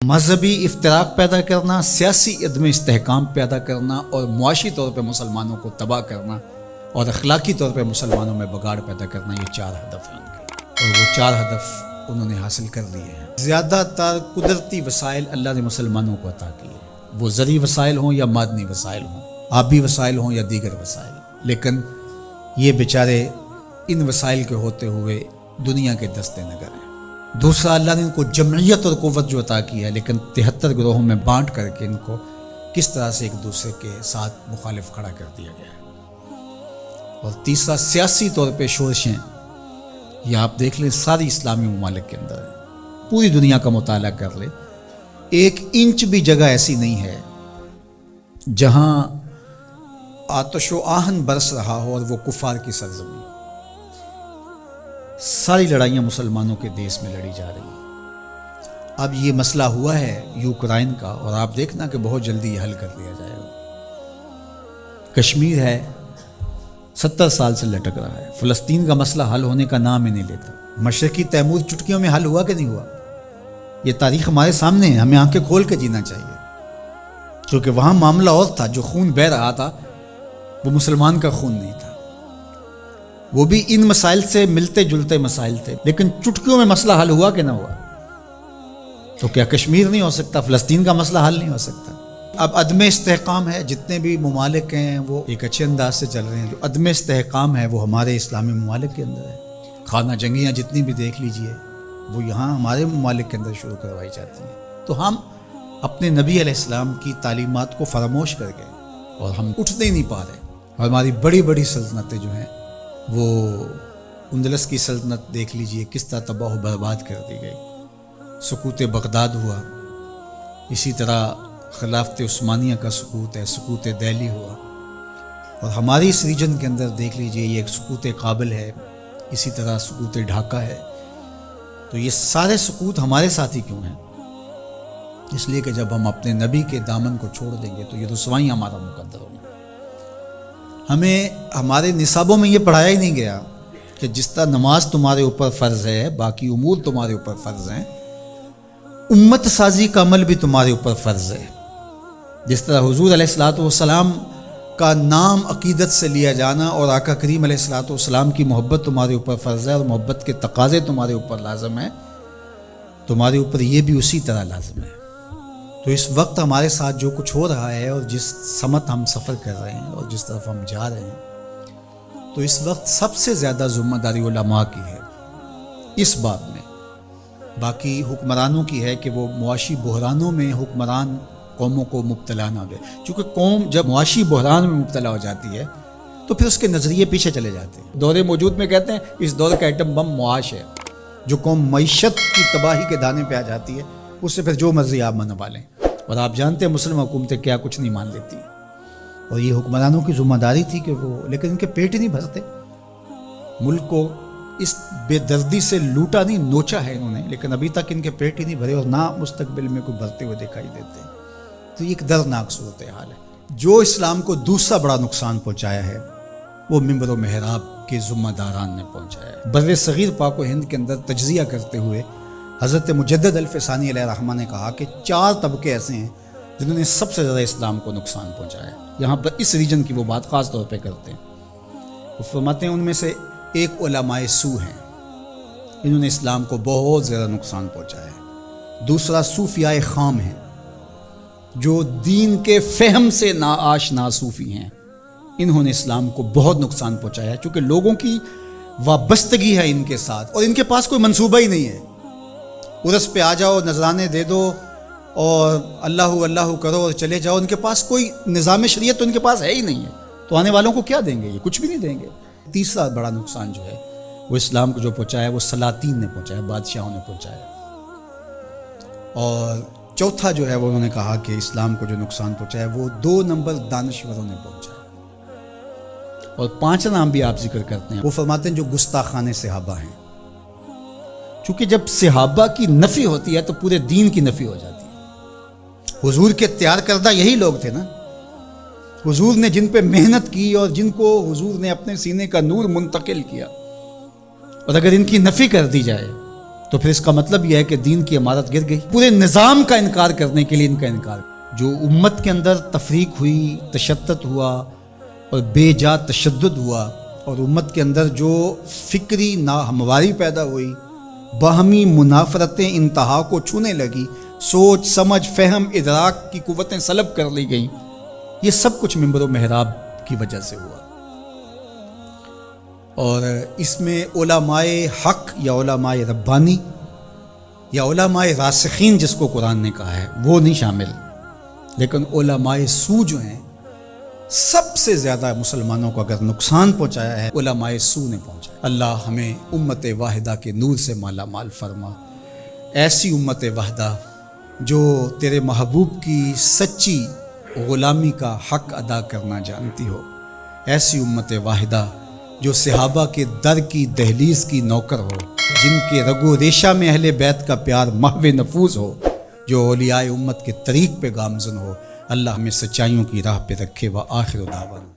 مذہبی افتراق پیدا کرنا، سیاسی عدم استحکام پیدا کرنا اور معاشی طور پہ مسلمانوں کو تباہ کرنا اور اخلاقی طور پہ مسلمانوں میں بگاڑ پیدا کرنا، یہ 4 ہدف ہیں ان کے، اور وہ 4 ہدف انہوں نے حاصل کر لیے ہیں۔ زیادہ تر قدرتی وسائل اللہ نے مسلمانوں کو عطا کیے، وہ زرعی وسائل ہوں یا معدنی وسائل ہوں، آبی وسائل ہوں یا دیگر وسائل، لیکن یہ بیچارے ان وسائل کے ہوتے ہوئے دنیا کے دستے نگر ہیں۔ دوسرا، اللہ نے ان کو جمعیت اور قوت جو عطا کی ہے، لیکن 73 گروہوں میں بانٹ کر کے ان کو کس طرح سے ایک دوسرے کے ساتھ مخالف کھڑا کر دیا گیا ہے۔ اور تیسرا، سیاسی طور پہ شورشیں، یہ آپ دیکھ لیں ساری اسلامی ممالک کے اندر ہے، پوری دنیا کا مطالعہ کر لیں، 1 انچ بھی جگہ ایسی نہیں ہے جہاں آتش و آہن برس رہا ہو اور وہ کفار کی سرزمین۔ ساری لڑائیاں مسلمانوں کے دیس میں لڑی جا رہی ہیں۔ اب یہ مسئلہ ہوا ہے یوکرائن کا، اور آپ دیکھنا کہ بہت جلدی یہ حل کر لیا جائے گا۔ کشمیر ہے 70 سال سے لٹک رہا ہے، فلسطین کا مسئلہ حل ہونے کا نام ہی نہیں لیتا۔ مشرقی تیمور چٹکیوں میں حل ہوا کہ نہیں ہوا؟ یہ تاریخ ہمارے سامنے ہے، ہمیں آنکھیں کھول کے جینا چاہیے، کیونکہ وہاں معاملہ اور تھا، جو خون بہہ رہا تھا وہ مسلمان کا خون نہیں تھا، وہ بھی ان مسائل سے ملتے جلتے مسائل تھے، لیکن چٹکیوں میں مسئلہ حل ہوا کہ نہ ہوا؟ تو کیا کشمیر نہیں ہو سکتا؟ فلسطین کا مسئلہ حل نہیں ہو سکتا؟ اب عدم استحکام ہے، جتنے بھی ممالک ہیں وہ ایک اچھے انداز سے چل رہے ہیں، جو عدم استحکام ہے وہ ہمارے اسلامی ممالک کے اندر ہے۔ خانہ جنگیاں جتنی بھی دیکھ لیجئے وہ یہاں ہمارے ممالک کے اندر شروع کروائی جاتی ہیں، تو ہم اپنے نبی علیہ السلام کی تعلیمات کو فراموش کر گئے اور ہم اٹھتے ہی نہیں پا رہے، اور ہماری بڑی بڑی سلطنتیں جو ہیں، وہ اندلس کی سلطنت دیکھ لیجئے کس طرح تباہ و برباد کر دی گئی، سقوط بغداد ہوا، اسی طرح خلافت عثمانیہ کا سقوط ہے، سقوط دہلی ہوا، اور ہماری اس ریجن کے اندر دیکھ لیجئے یہ ایک سقوط کابل ہے، اسی طرح سقوط ڈھاکہ ہے۔ تو یہ سارے سقوط ہمارے ساتھ ہی کیوں ہیں؟ اس لیے کہ جب ہم اپنے نبی کے دامن کو چھوڑ دیں گے تو یہ رسوائی ہمارا مقدر ہوگی۔ ہمیں ہمارے نصابوں میں یہ پڑھایا ہی نہیں گیا کہ جس طرح نماز تمہارے اوپر فرض ہے، باقی امور تمہارے اوپر فرض ہیں، امت سازی کا عمل بھی تمہارے اوپر فرض ہے۔ جس طرح حضور علیہ الصلوۃ والسلام کا نام عقیدت سے لیا جانا اور آقا کریم علیہ الصلوۃ والسلام کی محبت تمہارے اوپر فرض ہے اور محبت کے تقاضے تمہارے اوپر لازم ہیں، تمہارے اوپر یہ بھی اسی طرح لازم ہے۔ تو اس وقت ہمارے ساتھ جو کچھ ہو رہا ہے اور جس سمت ہم سفر کر رہے ہیں اور جس طرف ہم جا رہے ہیں، تو اس وقت سب سے زیادہ ذمہ داری علماء کی ہے اس بات میں، باقی حکمرانوں کی ہے کہ وہ معاشی بحرانوں میں حکمران قوموں کو مبتلا نہ دے، چونکہ قوم جب معاشی بحران میں مبتلا ہو جاتی ہے تو پھر اس کے نظریے پیچھے چلے جاتے ہیں۔ دور موجود میں کہتے ہیں اس دور کا ایٹم بم معاش ہے، جو قوم معیشت کی تباہی کے دانے پہ آ جاتی ہے اس سے پھر جو مرضی آپ منوا لیں، اور آپ جانتے ہیں مسلم حکومتیں کیا کچھ نہیں مان لیتی ہیں، اور یہ حکمرانوں کی ذمہ داری تھی کہ وہ، لیکن ان کے پیٹ ہی نہیں بھرتے، ملک کو اس بے دردی سے لوٹا نہیں، نوچا ہے انہوں نے، لیکن ابھی تک ان کے پیٹ ہی نہیں بھرے اور نہ مستقبل میں کوئی بھرتے ہوئے دکھائی دیتے ہیں۔ تو یہ ایک دردناک صورتحال ہے۔ جو اسلام کو دوسرا بڑا نقصان پہنچایا ہے وہ منبر و محراب کے ذمہ داران نے پہنچایا ہے۔ بر صغیر پاک و ہند کے اندر تجزیہ کرتے ہوئے حضرت مجدد الفسانی علیہ الرحمہ نے کہا کہ 4 طبقے ایسے ہیں جنہوں نے سب سے زیادہ اسلام کو نقصان پہنچایا ہے۔ یہاں پر اس ریجن کی وہ بات خاص طور پہ کرتے ہیں، وہ فرماتے ہیں ان میں سے ایک علماء سو ہیں، انہوں نے اسلام کو بہت زیادہ نقصان پہنچایا ہے۔ دوسرا صوفیاء خام ہیں، جو دین کے فہم سے ناآشنا صوفی ہیں، انہوں نے اسلام کو بہت نقصان پہنچایا ہے، چونکہ لوگوں کی وابستگی ہے ان کے ساتھ اور ان کے پاس کوئی منصوبہ ہی نہیں ہے۔ عرس پہ آ جاؤ، نذرانے دے دو اور اللہ اللہ کرو اور چلے جاؤ، ان کے پاس کوئی نظام شریعت تو ان کے پاس ہے ہی نہیں ہے، تو آنے والوں کو کیا دیں گے؟ یہ کچھ بھی نہیں دیں گے۔ تیسرا بڑا نقصان جو ہے وہ اسلام کو جو پہنچایا وہ سلاطین نے پہنچایا، بادشاہوں نے پہنچایا، اور چوتھا جو ہے وہ انہوں نے کہا کہ اسلام کو جو نقصان پہنچایا وہ 2 نمبر دانشوروں نے پہنچایا، اور 5 نام بھی آپ ذکر کرتے ہیں، وہ فرماتے ہیں جو گستاخان صحابہ ہیں، چونکہ جب صحابہ کی نفی ہوتی ہے تو پورے دین کی نفی ہو جاتی ہے۔ حضور کے تیار کردہ یہی لوگ تھے نا، حضور نے جن پہ محنت کی اور جن کو حضور نے اپنے سینے کا نور منتقل کیا، اور اگر ان کی نفی کر دی جائے تو پھر اس کا مطلب یہ ہے کہ دین کی عمارت گر گئی. پورے نظام کا انکار کرنے کے لیے ان کا انکار. جو امت کے اندر تفریق ہوئی، تشتت ہوا اور بے جا تشدد ہوا، اور امت کے اندر جو فکری ناہمواری پیدا ہوئی، باہمی منافرتیں انتہا کو چھونے لگی، سوچ سمجھ فہم ادراک کی قوتیں سلب کر لی گئیں، یہ سب کچھ منبر و محراب کی وجہ سے ہوا. اور اس میں علماء حق یا علماء ربانی یا علماء راسخین جس کو قرآن نے کہا ہے وہ نہیں شامل، لیکن علماء سو جو ہیں سب سے زیادہ مسلمانوں کو اگر نقصان پہنچایا ہے علماء سو نے پہنچایا. اللہ ہمیں امت واحدہ کے نور سے مالا مال فرما، ایسی امت واحدہ جو تیرے محبوب کی سچی غلامی کا حق ادا کرنا جانتی ہو، ایسی امت واحدہ جو صحابہ کے در کی دہلیز کی نوکر ہو، جن کے رگ و ریشہ میں اہل بیت کا پیار محو نفوذ ہو، جو اولیاء امت کے طریق پہ گامزن ہو. اللہ ہمیں سچائیوں کی راہ پہ رکھے. وآخر دعوانا